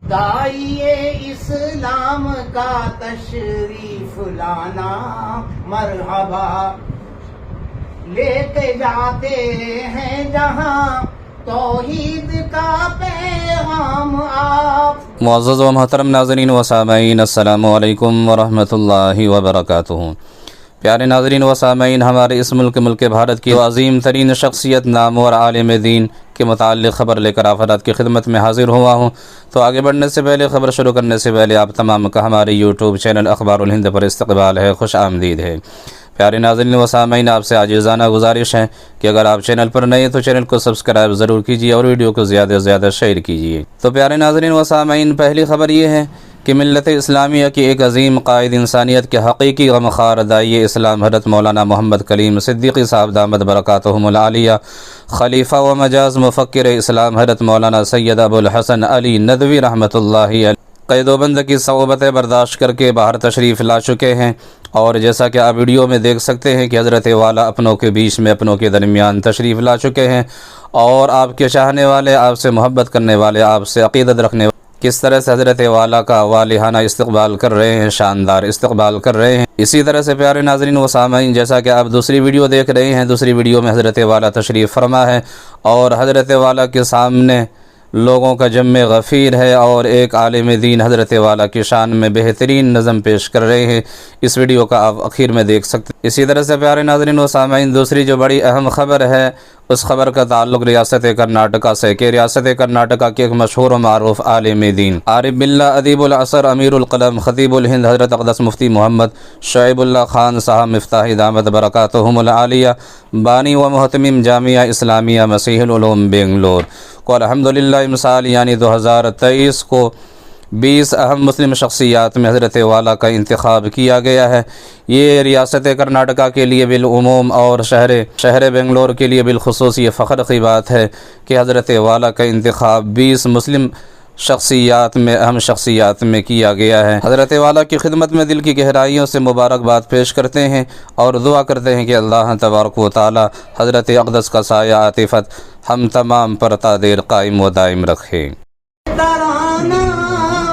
داعیے اسلام کا تشریف لانا مرحبا، لے کے جاتے ہیں جہاں توحید کا پیغام آپ۔ معزز و محترم ناظرین و سامعین، السلام علیکم ورحمۃ اللہ وبرکاتہ۔ پیارے ناظرین و سامعین، ہمارے اس ملک بھارت کی عظیم ترین شخصیت، نامور عالم دین کے متعلق خبر لے کر آپ کی خدمت میں حاضر ہوا ہوں۔ تو آگے بڑھنے سے پہلے، خبر شروع کرنے سے پہلے آپ تمام کا ہمارے یوٹیوب چینل اخبار الہند پر استقبال ہے، خوش آمدید ہے۔ پیارے ناظرین و سامعین، آپ سے عاجزانہ گزارش ہے کہ اگر آپ چینل پر نئے تو چینل کو سبسکرائب ضرور کیجیے اور ویڈیو کو زیادہ سے زیادہ شیئر کیجیے۔ تو پیارے ناظرین و سامعین، پہلی خبر یہ ہے کہ ملت اسلامیہ کی ایک عظیم قائد، انسانیت کے حقیقی غمخوار داعیہ اسلام حضرت مولانا محمد کلیم صدیقی صاحب دامت برکاتہم العالیہ، خلیفہ و مجاز مفکر اسلام حضرت مولانا سید ابو الحسن علی ندوی رحمۃ اللہ علیہ قید و بند کی صعوبتیں برداشت کر کے باہر تشریف لا چکے ہیں، اور جیسا کہ آپ ویڈیو میں دیکھ سکتے ہیں کہ حضرت والا اپنوں کے بیچ میں، اپنوں کے درمیان تشریف لا چکے ہیں، اور آپ کے چاہنے والے، آپ سے محبت کرنے والے، آپ سے عقیدت رکھنے والے کس طرح سے حضرت والا کا والہانہ استقبال کر رہے ہیں، شاندار استقبال کر رہے ہیں۔ اسی طرح سے پیارے ناظرین و سامعین، جیسا کہ آپ دوسری ویڈیو دیکھ رہے ہیں، دوسری ویڈیو میں حضرت والا تشریف فرما ہے، اور حضرت والا کے سامنے لوگوں کا جم غفیر ہے، اور ایک عالم دین حضرت والا کی شان میں بہترین نظم پیش کر رہے ہیں۔ اس ویڈیو کا آپ اخیر میں دیکھ سکتے ہیں۔ اسی طرح سے پیارے ناظرین و سامعین، دوسری جو بڑی اہم خبر ہے، اس خبر کا تعلق ریاست کرناٹکا سے، کہ ریاست کرناٹکا کے ایک مشہور و معروف عالم دین، عارف باللہ، ادیب العصر، امیر القلم، خطیب الہند حضرت اقدس مفتی محمد شعیب اللہ خان صاحب مفتاحی دامت برکاتہم العالیہ، بانی و محتمم جامعہ اسلامیہ مسیح العلوم بنگلور کو الحمدللہ امسال یعنی 2023 کو 20 اہم مسلم شخصیات میں حضرت والا کا انتخاب کیا گیا ہے۔ یہ ریاست کرناٹکا کے لیے بالعموم اور شہر بنگلور کے لیے بالخصوص یہ فخر کی بات ہے کہ حضرت والا کا انتخاب 20 مسلم شخصیات میں، اہم شخصیات میں کیا گیا ہے۔ حضرت والا کی خدمت میں دل کی گہرائیوں سے مبارکباد پیش کرتے ہیں اور دعا کرتے ہیں کہ اللہ تبارک و تعالی حضرت اقدس کا سایہ عاطفت ہم تمام پر تا دیر قائم و دائم رکھے۔ ترانہ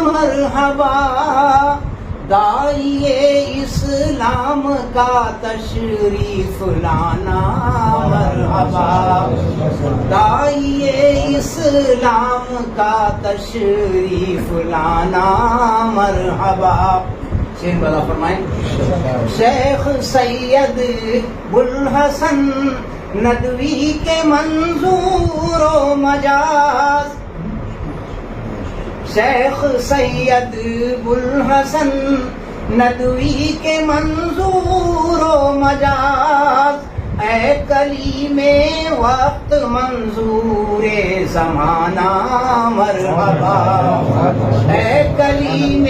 مرحبا، داعیے اسلام کا تشریف لانا مرحبا، داعیے اسلام کا تشریف لانا مرحبا۔ شیخ بلا فرمائیں۔ شیخ سید ابوالحسن ندوی کے منظور و مجاز، شیخ سید ابوالحسن ندوی کے منظور و مجاز، اے کلیم وقت منظور زمانہ مرحبا، اے کلیم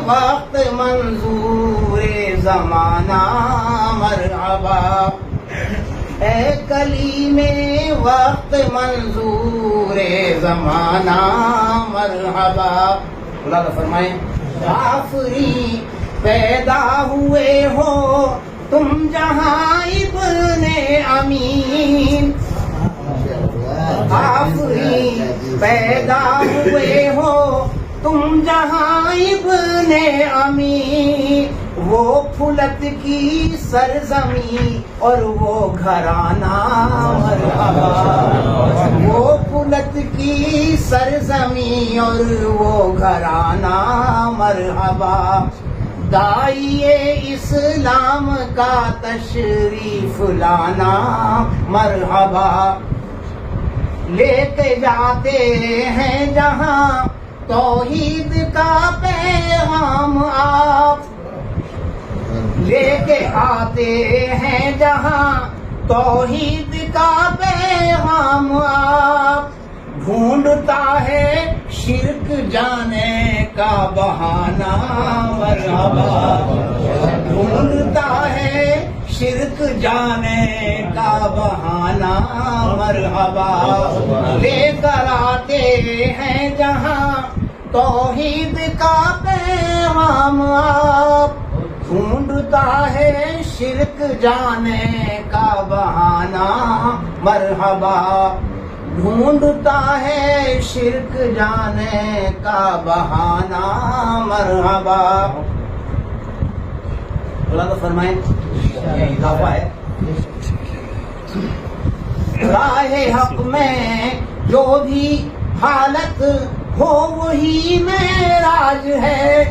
وقت منظور زمانہ مرحبا، اے کلیم وقت منظور زمانہ مرحبا۔ اللہ فرمائیں۔ کافری پیدا ہوئے ہو تم جہاں ابن امین، کافری پیدا ہوئے ہو تم جہاں ابن امین، وہ پھلت کی سرزمین اور وہ گھرانہ مرحبا، وہ پھلت کی سرزمین اور وہ گھرانہ مرحبا، داعیے اسلام کا تشریف لانا مرحبا، لے کے جاتے ہیں جہاں توحید کا پیغام آپ، لے کے آتے ہیں جہاں توحید کا پیغام آپ، ڈھونڈتا ہے شرک جانے کا بہانہ مرحبا، ڈھونڈتا ہے شرک جانے کا بہانہ مرحبا، لے کر آتے ہیں جہاں توحید کا پیغام آپ، ڈھونڈتا ہے شرک جانے کا بہانہ مرحبا، ڈھونڈتا ہے شرک جانے کا بہانہ مرحبا. اللہ تو فرمائیں یہ اضافہ ہے. راہ حق میں جو بھی حالت ہو وہی معراج ہے.